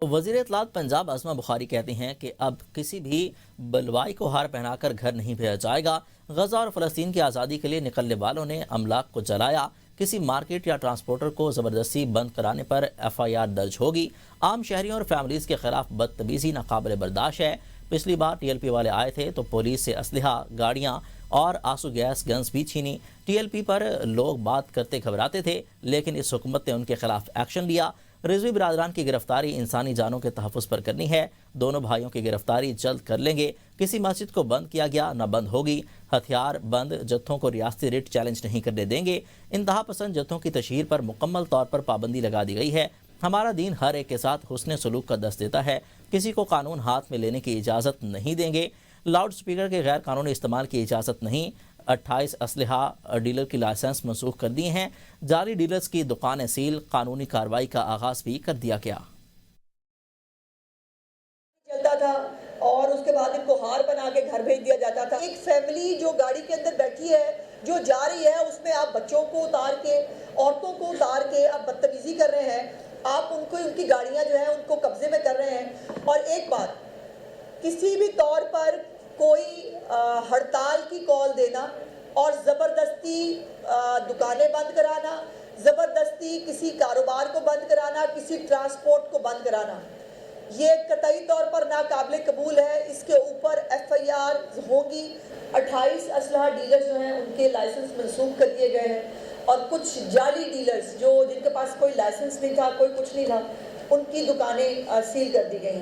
وزیر اطلاعات پنجاب اسما بخاری کہتے ہیں کہ اب کسی بھی بلوائی کو ہار پہنا کر گھر نہیں بھیجا جائے گا۔ غزہ اور فلسطین کی آزادی کے لیے نکلنے والوں نے املاک کو جلایا، کسی مارکیٹ یا ٹرانسپورٹر کو زبردستی بند کرانے پر FIR درج ہوگی۔ عام شہریوں اور فیملیز کے خلاف بدتمیزی ناقابل برداشت ہے۔ پچھلی بار TLP والے آئے تھے تو پولیس سے اسلحہ، گاڑیاں اور آنسو گیس گنز بھی چھینی۔ TLP پر لوگ بات کرتے گھبراتے تھے، لیکن اس حکومت نے ان کے خلاف ایکشن لیا۔ رضوی برادران کی گرفتاری انسانی جانوں کے تحفظ پر کرنی ہے۔ دونوں بھائیوں کی گرفتاری جلد کر لیں گے۔ کسی مسجد کو بند کیا گیا نہ بند ہوگی۔ ہتھیار بند جتھوں کو ریاستی ریٹ چیلنج نہیں کرنے دیں گے۔ انتہا پسند جتھوں کی تشہیر پر مکمل طور پر پابندی لگا دی گئی ہے۔ ہمارا دین ہر ایک کے ساتھ حسن سلوک کا درس دیتا ہے، کسی کو قانون ہاتھ میں لینے کی اجازت نہیں دیں گے۔ لاؤڈ سپیکر کے غیر قانونی استعمال کی اجازت نہیں۔ 28 اسلحہ ڈیلر کی لائسنس منسوخ کر دیے ہیں۔ جعلی ڈیلرز کی دکانیں سیل، قانونی کارروائی کا آغاز بھی کر دیا گیا۔ چلتا تھا اور اس کے بعد ان کو ہار بنا کے گھر بھیج دیا جاتا تھا۔ ایک فیملی جو گاڑی کے اندر بیٹھی ہے، جو جا رہی ہے، اس میں آپ بچوں کو اتار کے، عورتوں کو اتار کے آپ بدتمیزی کر رہے ہیں۔ آپ ان کی گاڑیاں جو ہیں ان کو قبضے میں کر رہے ہیں۔ اور ایک بات، کسی بھی طور پر کوئی ہڑتال کی کال دینا اور زبردستی دکانیں بند کرانا، زبردستی کسی کاروبار کو بند کرانا، کسی ٹرانسپورٹ کو بند کرانا، یہ قطعی طور پر ناقابل قبول ہے۔ اس کے اوپر FIR ہوں گی۔ 28 اسلحہ ڈیلر جو ہیں ان کے لائسنس منسوخ کر دیے گئے ہیں، اور کچھ جعلی ڈیلرز جن کے پاس کوئی لائسنس نہیں تھا، کوئی کچھ نہیں تھا، ان کی دکانیں سیل کر دی گئی ہیں۔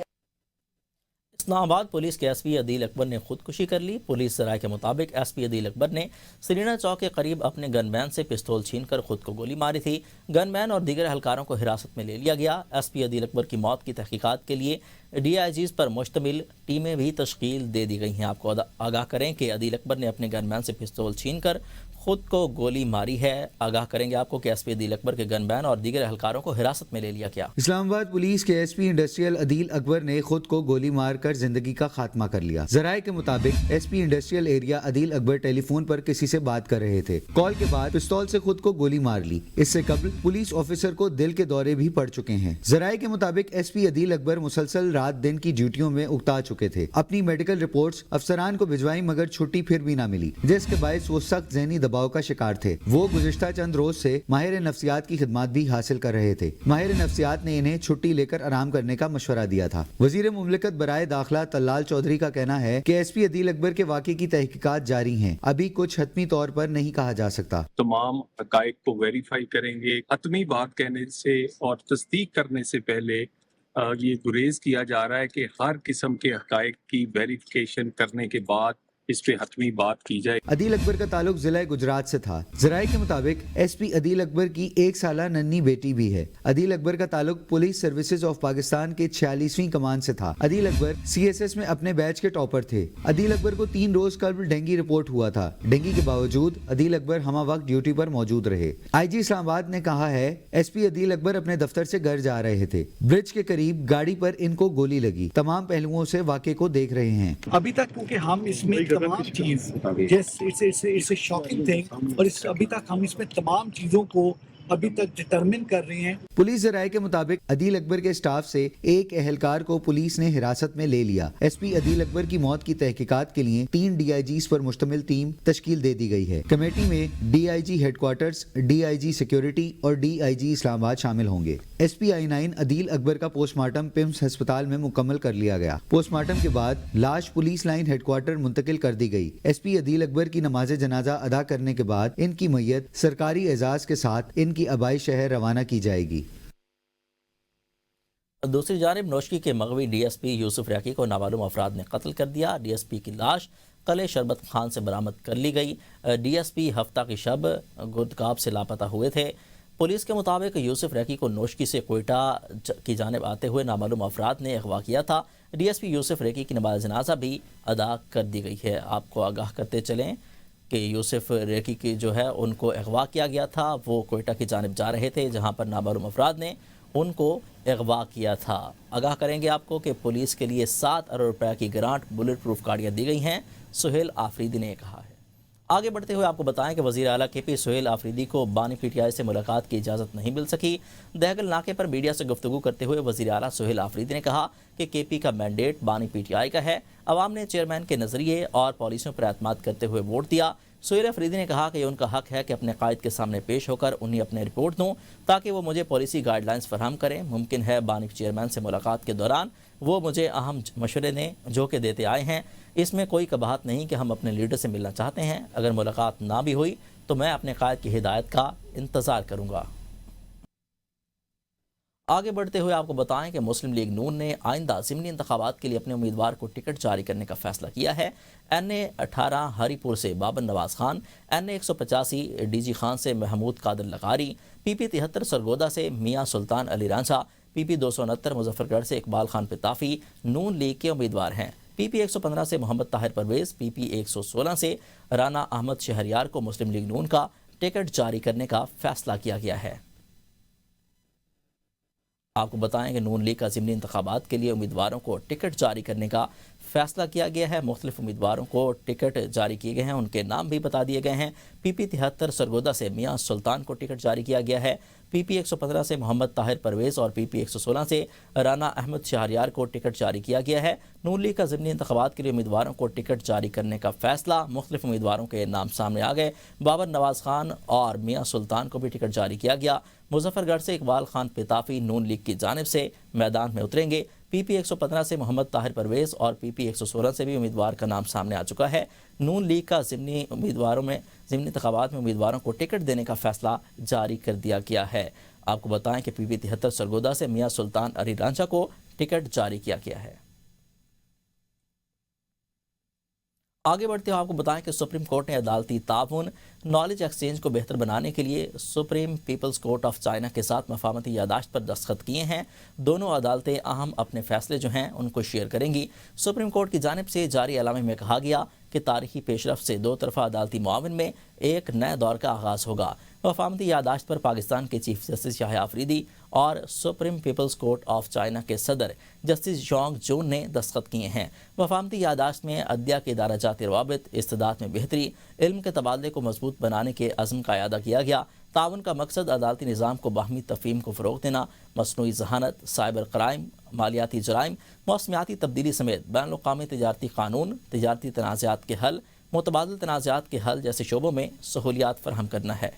اسلام آباد پولیس کے SP عدیل اکبر نے خودکشی کر لی۔ پولیس ذرائع کے مطابق SP عدیل اکبر نے سرینا چوک کے قریب اپنے گن مین سے پستول چھین کر خود کو گولی ماری تھی۔ گن مین اور دیگر اہلکاروں کو حراست میں لے لیا گیا۔ SP عدیل اکبر کی موت کی تحقیقات کے لیے DIGs پر مشتمل ٹیمیں بھی تشکیل دے دی گئی ہیں۔ آپ کو آگاہ کریں کہ عدیل اکبر نے اپنے گن مین سے پستول چھین کر خود کو گولی ماری ہے۔ آگاہ کریں گے آپ کو کہ SP عدیل اکبر کے گن مین اور دیگر اہلکاروں کو حراست میں لے لیا گیا۔ اسلام آباد پولیس کے SP انڈسٹریل عدیل اکبر نے خود کو گولی مار کر زندگی کا خاتمہ کر لیا۔ ذرائع کے مطابق SP انڈسٹریل ایریا عدیل اکبر ٹیلی فون پر کسی سے بات کر رہے تھے۔ کال کے بعد پستول سے خود کو گولی مار لی۔ اس سے قبل پولیس آفیسر کو دل کے دورے بھی پڑ چکے ہیں۔ ذرائع کے مطابق SP عدیل اکبر مسلسل رات دن کی ڈیوٹیوں میں اکتا چکے تھے۔ اپنی میڈیکل رپورٹس افسران کو بھجوائی مگر چھٹی پھر بھی نہ ملی، جس کے باعث وہ سخت ذہنی دباؤ کا شکار تھے۔ وہ گزشتہ چند روز سے ماہر نفسیات کی خدمات بھی حاصل کر رہے تھے۔ ماہر نفسیات نے انہیں چھٹی لے کر آرام کرنے کا مشورہ دیا تھا۔ وزیر مملکت برائے داخلہ طلال چودھری کا کہنا ہے کہ SP عدیل اکبر کے واقعے کی تحقیقات جاری ہیں، ابھی کچھ حتمی طور پر نہیں کہا جا سکتا۔ تمام حقائق کو ویریفائی کریں گے۔ حتمی بات کہنے سے اور تصدیق کرنے سے پہلے یہ گریز کیا جا رہا ہے کہ ہر قسم کے حقائق کی ویریفیکیشن کرنے کے بعد اس پہ حتمی بات کی جائے۔ عدیل اکبر کا تعلق ضلع گجرات سے تھا۔ ذرائع کے مطابق SP عدیل اکبر کی 1 سالہ ننھی بیٹی بھی ہے۔ عدیل اکبر کا تعلق پولیس سروسز آف پاکستان کے 46ویں کمان سے تھا۔ عدیل اکبر CSS میں اپنے بیچ کے ٹاپر تھے۔ عدیل اکبر کو 3 روز قبل ڈینگی رپورٹ ہوا تھا۔ ڈینگی کے باوجود عدیل اکبر ہمہ وقت ڈیوٹی پر موجود رہے۔ IG اسلام آباد نے کہا ہے SP عدیل اکبر اپنے دفتر سے گھر جا رہے تھے۔ برج کے قریب گاڑی پر ان کو گولی لگی۔ تمام پہلوؤں سے واقعے کو دیکھ رہے ہیں۔ ابھی تک کیونکہ ہم اس میں تمام چیز شاکنگ تھنگ، اور ابھی تک ہم اس میں تمام چیزوں کو ابھی تک ڈٹرمن کر رہے ہیں۔ پولیس ذرائع کے مطابق عدیل اکبر کے سٹاف سے ایک اہلکار کو پولیس نے حراست میں لے لیا۔ SP عدیل اکبر کی موت کی تحقیقات کے لیے 3 DIGs پر مشتمل ٹیم تشکیل دے دی گئی ہے۔ کمیٹی میں DIG headquarters, DIG security اور DIG اسلام آباد شامل ہوں گے۔ SP I9 عدیل اکبر کا پوسٹ مارٹم پمس ہسپتال میں مکمل کر لیا گیا۔ پوسٹ مارٹم کے بعد لاش پولیس لائن ہیڈ کوارٹر منتقل کر دی گئی۔ SP عدیل اکبر کی نماز جنازہ ادا کرنے کے بعد ان کی میت سرکاری اعزاز کے ساتھ ان کی آبائی شہر روانہ کی جائے گی۔ دوسری جانب نوشکی کے مغوی DSP یوسف ریاکی کو نامعلوم افراد نے قتل کر دیا۔ DSP کی لاش قلعہ شربت خان سے برآمد کر لی گئی۔ DSP ہفتہ کی شب گردکاب سے لاپتہ ہوئے تھے۔ پولیس کے مطابق یوسف ریاکی کو نوشکی سے کوئٹہ کی جانب آتے ہوئے نامعلوم افراد نے اغوا کیا تھا۔ DSP یوسف ریاکی کی نماز جنازہ بھی ادا کر دی گئی ہے۔ آپ کو آگاہ کرتے چلیں کہ یوسف ریاکی کی جو ہے ان کو اغوا کیا گیا تھا۔ وہ کوئٹہ کی جانب جا رہے تھے، جہاں پر نامعلوم افراد نے ان کو اغوا کیا تھا۔ آگاہ کریں گے آپ کو کہ پولیس کے لیے 7 ارب روپے کی گرانٹ بلٹ پروف گاڑیاں دی گئی ہیں۔ سہیل آفریدی نے کہا ہے۔ آگے بڑھتے ہوئے آپ کو بتائیں کہ وزیر اعلیٰ کے پی سہیل آفریدی کو بانی پی ٹی آئی سے ملاقات کی اجازت نہیں مل سکی۔ دہگل ناکے پر میڈیا سے گفتگو کرتے ہوئے وزیر اعلیٰ سہیل آفریدی نے کہا کہ کے پی کا مینڈیٹ بانی پی ٹی آئی کا ہے، عوام نے چیئرمین کے نظریے اور پالیسیوں پر اعتماد کرتے ہوئے ووٹ دیا۔ سہیل آفریدی نے کہا کہ یہ ان کا حق ہے کہ اپنے قائد کے سامنے پیش ہو کر انہیں اپنے رپورٹ دوں تاکہ وہ مجھے پالیسی گائیڈ لائنز فراہم کریں۔ ممکن ہے بانی چیئرمین سے ملاقات کے دوران وہ مجھے اہم مشورے دیں جو کہ دیتے آئے ہیں۔ اس میں کوئی کباہت نہیں کہ ہم اپنے لیڈر سے ملنا چاہتے ہیں، اگر ملاقات نہ بھی ہوئی تو میں اپنے قائد کی ہدایت کا انتظار کروں گا۔ آگے بڑھتے ہوئے آپ کو بتائیں کہ مسلم لیگ نون نے آئندہ ضمنی انتخابات کے لیے اپنے امیدوار کو ٹکٹ جاری کرنے کا فیصلہ کیا ہے۔ این اے 18 ہری پور سے بابر نواز خان، این اے 185 ڈی جی خان سے محمود قادر لغاری، پی پی 73 سرگودا سے میاں سلطان علی رانجھا، پی پی 269 مظفر گڑھ سے اقبال خان پتافی نون لیگ کے امیدوار ہیں۔ پی پی 115 سے محمد طاہر پرویز، پی پی 116 سے رانا احمد شہریار کو مسلم لیگ نون کا ٹکٹ جاری کرنے کا فیصلہ کیا گیا ہے۔ آپ کو بتائیں کہ نون لیگ کا ضمنی انتخابات کے لیے امیدواروں کو ٹکٹ جاری کرنے کا فیصلہ کیا گیا ہے۔ مختلف امیدواروں کو ٹکٹ جاری کیے گئے ہیں، ان کے نام بھی بتا دیے گئے ہیں۔ پی پی 73 سرگودا سے میاں سلطان کو ٹکٹ جاری کیا گیا ہے، پی پی 115 سے محمد طاہر پرویز اور پی پی 116 سے رانا احمد شہریار کو ٹکٹ جاری کیا گیا ہے۔ نون لیگ کا ضمنی انتخابات کے لیے امیدواروں کو ٹکٹ جاری کرنے کا فیصلہ، مختلف امیدواروں کے نام سامنے آ گئے۔ بابر نواز خان اور میاں سلطان کو بھی ٹکٹ جاری کیا گیا۔ مظفر گڑھ سے اقبال خان پتافی نون لیگ کی جانب سے میدان میں اتریں گے۔ پی پی 115 سے محمد طاہر پرویز اور پی پی 116 سے بھی امیدوار کا نام سامنے آ چکا ہے۔ نون لیگ کا ضمنی انتخابات میں امیدواروں کو ٹکٹ دینے کا فیصلہ جاری کر دیا گیا ہے۔ آپ کو بتائیں کہ پی پی 73 سرگودا سے میاں سلطان علی رانجھا کو ٹکٹ جاری کیا گیا ہے۔ آگے بڑھتے ہوئے آپ کو بتائیں کہ سپریم کورٹ نے عدالتی تعاون، نالج ایکسچینج کو بہتر بنانے کے لیے supreme people's court of China کے ساتھ مفاہمتی یادداشت پر دستخط کیے ہیں۔ دونوں عدالتیں اہم اپنے فیصلے جو ہیں ان کو شیئر کریں گی۔ سپریم کورٹ کی جانب سے جاری اعلامیہ میں کہا گیا کہ تاریخی پیش رفت سے دو طرفہ عدالتی معاون میں ایک نئے دور کا آغاز ہوگا۔ مفاہمتی یادداشت پر پاکستان کے چیف جسٹس یحییٰ آفریدی اور supreme people's court of China کے صدر جسٹس یانگ جون نے دستخط کیے ہیں۔ مفاہمتی یادداشت میں عدلیہ کے ادارہ جاتی روابط، استعداد میں بہتری، علم کے تبادلے کو مضبوط بنانے کے عزم کا اعادہ کیا گیا۔ تعاون کا مقصد عدالتی نظام کو باہمی تفہیم کو فروغ دینا، مصنوعی ذہانت، سائبر کرائم، مالیاتی جرائم، موسمیاتی تبدیلی سمیت بین الاقوامی تجارتی قانون، تجارتی تنازعات کے حل، متبادل تنازعات کے حل جیسے شعبوں میں سہولیات فراہم کرنا ہے۔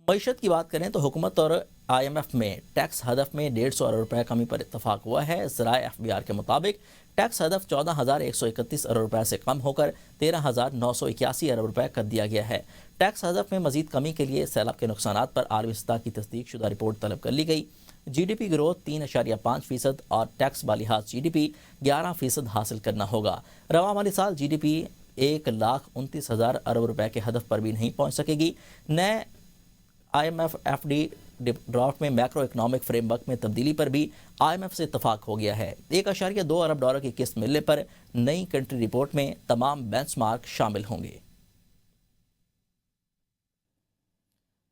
معیشت کی بات کریں تو حکومت اور آئی ایم ایف میں ٹیکس ہدف میں 150 ارب روپے کمی پر اتفاق ہوا ہے۔ ذرائع ایف بی آر کے مطابق ٹیکس ہدف 14,131 ارب روپے سے کم ہو کر 13,981 ارب روپے کر دیا گیا ہے۔ ٹیکس ہدف میں مزید کمی کے لیے سیلاب کے نقصانات پر عالمی سطح کی تصدیق شدہ رپورٹ طلب کر لی گئی۔ جی ڈی پی گروتھ 3.5% اور ٹیکس بالحاظ جی ڈی پی 11% حاصل کرنا ہوگا۔ رواں مالی سال جی ڈی پی 1,29,000 ارب روپے کے ہدف پر بھی نہیں پہنچ سکے گی۔ نئے آئی ایم ایف ڈی ڈرافٹ میں میکرو اکنامک فریم ورک میں تبدیلی پر بھی آئی ایم ایف سے اتفاق ہو گیا ہے۔ 1.2 ارب ڈالر کی قسط ملنے پر نئی کنٹری رپورٹ میں تمام بینچ مارک شامل ہوں گے۔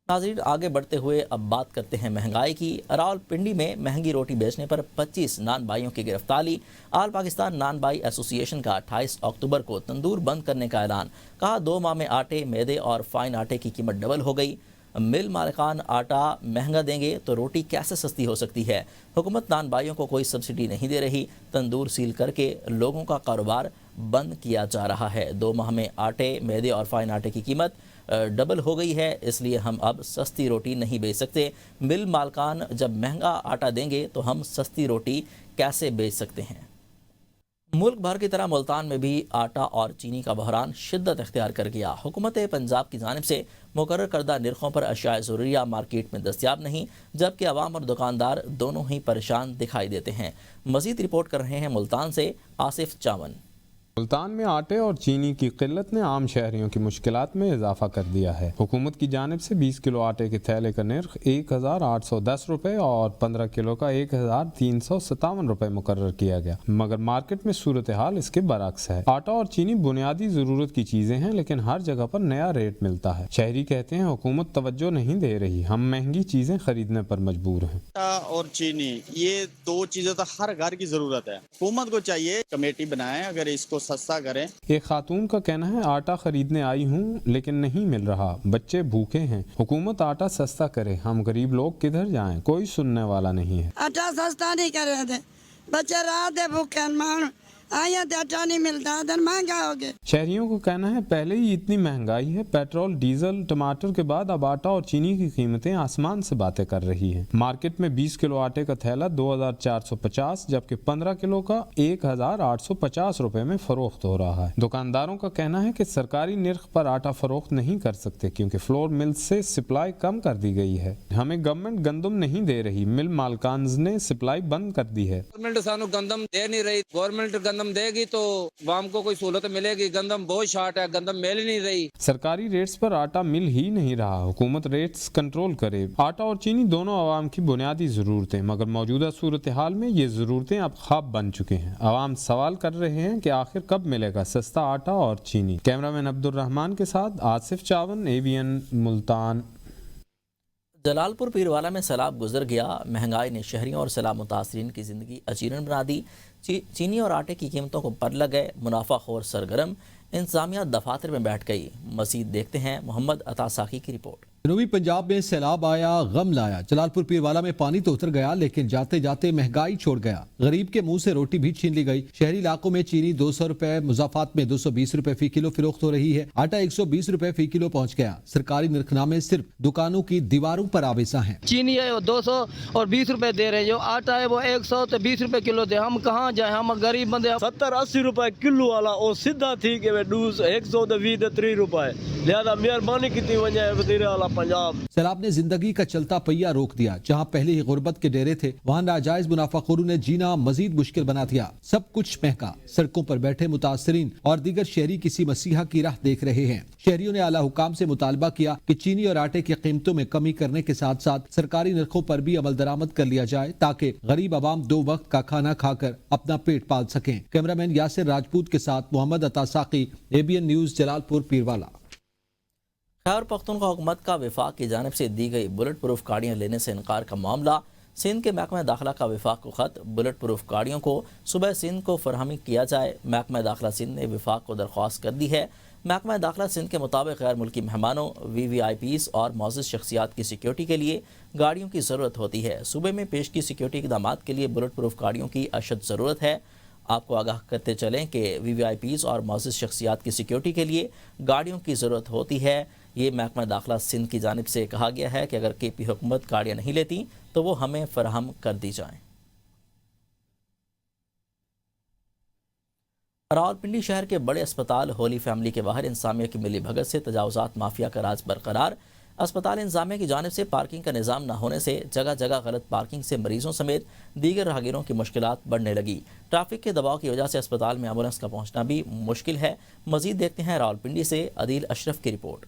ناظرین آگے بڑھتے ہوئے اب بات کرتے ہیں مہنگائی کی۔ راولپنڈی میں مہنگی روٹی بیچنے پر 25 نان بھائیوں کی گرفتاری۔ آل پاکستان نان بھائی ایسوسی ایشن کا 28 اکتوبر کو تندور بند کرنے کا اعلان۔ کہا 2 ماہ میں آٹے، میدے اور فائن آٹے کی قیمت ڈبل ہو گئی۔ مل مالکان آٹا مہنگا دیں گے تو روٹی کیسے سستی ہو سکتی ہے؟ حکومت نان بھائیوں کو کوئی سبسڈی نہیں دے رہی، تندور سیل کر کے لوگوں کا کاروبار بند کیا جا رہا ہے۔ 2 ماہ میں آٹے، میدے اور فائن آٹے کی قیمت ڈبل ہو گئی ہے، اس لیے ہم اب سستی روٹی نہیں بیچ سکتے۔ مل مالکان جب مہنگا آٹا دیں گے تو ہم سستی روٹی کیسے بیچ سکتے ہیں؟ ملک بھر کی طرح ملتان میں بھی آٹا اور چینی کا بحران شدت اختیار کر گیا۔ حکومت پنجاب کی جانب سے مقرر کردہ نرخوں پر اشیاء ضروریہ مارکیٹ میں دستیاب نہیں، جبکہ عوام اور دکاندار دونوں ہی پریشان دکھائی دیتے ہیں۔ مزید رپورٹ کر رہے ہیں ملتان سے آصف چاون۔ ملتان میں آٹے اور چینی کی قلت نے عام شہریوں کی مشکلات میں اضافہ کر دیا ہے۔ حکومت کی جانب سے 20 کلو آٹے کے تھیلے کا نرخ 1810 روپے اور 15 کلو کا 1357 روپے مقرر کیا گیا، مگر مارکیٹ میں صورتحال اس کے برعکس ہے۔ آٹا اور چینی بنیادی ضرورت کی چیزیں ہیں، لیکن ہر جگہ پر نیا ریٹ ملتا ہے۔ شہری کہتے ہیں حکومت توجہ نہیں دے رہی، ہم مہنگی چیزیں خریدنے پر مجبور ہیں۔ آٹا اور چینی یہ دو چیزیں تو ہر گھر کی ضرورت ہے۔ حکومت کو چاہیے کمیٹی بنائیں، اگر اس کو سستا کریں۔ ایک خاتون کا کہنا ہے آٹا خریدنے آئی ہوں لیکن نہیں مل رہا، بچے بھوکے ہیں، حکومت آٹا سستا کرے، ہم غریب لوگ کدھر جائیں، کوئی سننے والا نہیں ہے۔ آٹا سستا نہیں کر رہے تھے، بچے رات دے بھوکے مان آیا تے آٹا نہیں ملتا، ادھر مہنگا ہو گیا۔ شہریوں کو کہنا ہے پہلے ہی اتنی مہنگائی ہے، پیٹرول، ڈیزل، ٹماٹر کے بعد اب آٹا اور چینی کی قیمتیں آسمان سے باتیں کر رہی ہیں۔ مارکیٹ میں 20 کلو آٹے کا تھیلا 2450 جبکہ 15 کلو کا 1850 روپے میں فروخت ہو رہا ہے۔ دکانداروں کا کہنا ہے کہ سرکاری نرخ پر آٹا فروخت نہیں کر سکتے کیونکہ فلور مل سے سپلائی کم کر دی گئی ہے۔ ہمیں گورنمنٹ گندم نہیں دے رہی، مل مالکانز نے سپلائی بند کر دی ہے۔ گورنمنٹ سانو گندم دے نہیں رہی، گورنمنٹ گندم دے گی تو عوام کو کوئی سہولت ملے گی، گندم بہت شارٹ ہے، گندم مل نہیں رہی۔ سرکاری ریٹس پر آٹا مل ہی نہیں رہا، حکومت ریٹس کنٹرول کرے۔ آٹا اور چینی دونوں عوام کی بنیادی ضرورتیں، مگر موجودہ صورتحال میں یہ ضرورتیں اب خواب بن چکے ہیں۔ عوام سوال کر رہے ہیں کہ آخر کب ملے گا سستا آٹا اور چینی۔ کیمرامین عبد الرحمان کے ساتھ آصف چاون، ABN ملتان۔ جلال پور پیروالا میں سیلاب گزر گیا، مہنگائی نے شہریوں اور سیلاب متاثرین کی زندگی اجیرن بنا دی۔ چینی اور آٹے کی قیمتوں کو پر لگ گئے، منافع خور سرگرم، انتظامیہ دفاتر میں بیٹھ گئی۔ مزید دیکھتے ہیں محمد عطا ساقی کی رپورٹ۔ جنوبی پنجاب میں سیلاب آیا، غم لایا۔ جلال پور پیروالا میں پانی تو اتر گیا لیکن جاتے جاتے مہنگائی چھوڑ گیا، غریب کے منہ سے روٹی بھی چھین لی گئی۔ شہری علاقوں میں چینی 200 روپے، مضافات میں 220 روپے فی کلو فروخت ہو رہی ہے، آٹا 120 روپے فی کلو پہنچ گیا۔ سرکاری نرخنامے صرف دکانوں کی دیواروں پر آویزاں ہیں۔ چینی ہے وہ 220 روپے دے رہے ہیں، جو آٹا ہے وہ 120 روپے کلو دے، ہم کہاں جائیں، ہم غریب بندے۔ 70-80 روپے کلو والا وہ سیدھا تھی کہ 120-30 روپے، لہذا مہربانی کی وجہ وزیر اعلیٰ پنجاب۔ سیلاب نے زندگی کا چلتا پہیا روک دیا، جہاں پہلے ہی غربت کے ڈیرے تھے وہاں ناجائز منافع خوروں نے جینا مزید مشکل بنا دیا۔ سب کچھ مہنگا، سڑکوں پر بیٹھے متاثرین اور دیگر شہری کسی مسیحا کی راہ دیکھ رہے ہیں۔ شہریوں نے اعلیٰ حکام سے مطالبہ کیا کہ چینی اور آٹے کی قیمتوں میں کمی کرنے کے ساتھ ساتھ سرکاری نرخوں پر بھی عمل درآمد کر لیا جائے تاکہ غریب عوام 2 وقت کا کھانا کھا کر اپنا پیٹ پال سکیں۔ کیمرامین یاسر راجپوت کے ساتھ محمد عطا ساقی، ABN نیوز، جلال پور پیروالا۔ خیبر پختونخوا حکومت کا وفاق کی جانب سے دی گئی بلٹ پروف گاڑیاں لینے سے انکار کا معاملہ۔ سندھ کے محکمہ داخلہ کا وفاق کو خط، بلٹ پروف گاڑیوں کو صوبہ سندھ کو فراہمی کیا جائے۔ محکمہ داخلہ سندھ نے وفاق کو درخواست کر دی ہے۔ محکمہ داخلہ سندھ کے مطابق غیر ملکی مہمانوں، VVIPs اور معزز شخصیات کی سیکیورٹی کے لیے گاڑیوں کی ضرورت ہوتی ہے۔ صوبے میں پیش کی سیکیورٹی اقدامات کے لیے بلٹ پروف گاڑیوں کی اشد ضرورت ہے۔ آپ کو آگاہ کرتے چلیں کہ VVIPs اور معزز شخصیات کی سیکیورٹی کے لیے گاڑیوں کی ضرورت ہوتی ہے۔ یہ محکمہ داخلہ سندھ کی جانب سے کہا گیا ہے کہ اگر KP حکومت گاڑیاں نہیں لیتی تو وہ ہمیں فراہم کر دی جائیں۔ راولپنڈی شہر کے بڑے اسپتال ہولی فیملی کے باہر انتظامیہ کی ملی بھگت سے تجاوزات مافیا کا راز برقرار۔ اسپتال انتظامیہ کی جانب سے پارکنگ کا نظام نہ ہونے سے جگہ جگہ غلط پارکنگ سے مریضوں سمیت دیگر راہگیروں کی مشکلات بڑھنے لگی۔ ٹریفک کے دباؤ کی وجہ سے اسپتال میں ایمبولینس کا پہنچنا بھی مشکل ہے۔ مزید دیکھتے ہیں راولپنڈی سے عدیل اشرف کی رپورٹ۔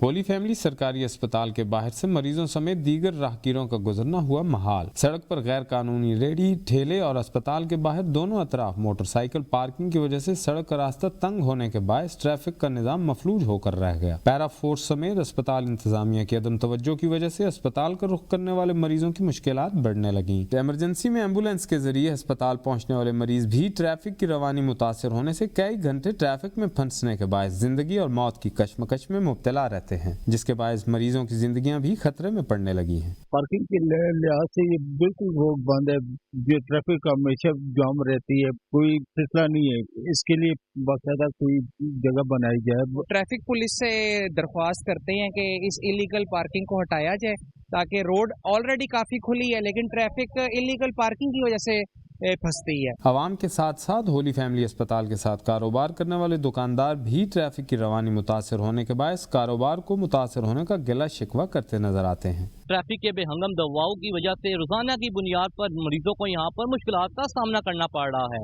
ہولی فیملی سرکاری اسپتال کے باہر سے مریضوں سمیت دیگر راہگیروں کا گزرنا ہوا محال۔ سڑک پر غیر قانونی ریڑھی، ٹھیلے اور اسپتال کے باہر دونوں اطراف موٹر سائیکل پارکنگ کی وجہ سے سڑک کا راستہ تنگ ہونے کے باعث ٹریفک کا نظام مفلوج ہو کر رہ گیا۔ پیرا فورس سمیت اسپتال انتظامیہ کی عدم توجہ کی وجہ سے اسپتال کا رخ کرنے والے مریضوں کی مشکلات بڑھنے لگیں۔ ایمرجنسی میں ایمبولینس کے ذریعے اسپتال پہنچنے والے مریض بھی ٹریفک کی روانی متاثر ہونے سے کئی گھنٹے ٹریفک میں پھنسنے کے باعث زندگی اور موت کی کشمکش میں مبتلا رہتے ہیں، جس کے باعث مریضوں کی زندگیاں بھی خطرے میں پڑنے لگی ہیں۔ پارکنگ کے لحاظ سے یہ بالکل روڈ بند ہے، جو ٹریفک ہمیشہ جام رہتی ہے، کوئی سلسلہ نہیں ہے، اس کے لیے باقاعدہ کوئی جگہ بنائی جائے۔ ٹریفک پولیس سے درخواست کرتے ہیں کہ اس انلیگل پارکنگ کو ہٹایا جائے تاکہ روڈ آلریڈی کافی کھلی ہے لیکن ٹریفک انلیگل پارکنگ کی وجہ سے پھنستی ہے۔ عوام کے ساتھ ساتھ ہولی فیملی اسپتال کے ساتھ کاروبار کرنے والے دکاندار بھی ٹریفک کی روانی متاثر ہونے کے باعث کاروبار کو متاثر ہونے کا گلا شکوہ کرتے نظر آتے ہیں۔ ٹریفک کے بے ہنگم دباؤ کی وجہ سے روزانہ کی بنیاد پر مریضوں کو یہاں پر مشکلات کا سامنا کرنا پڑ رہا ہے۔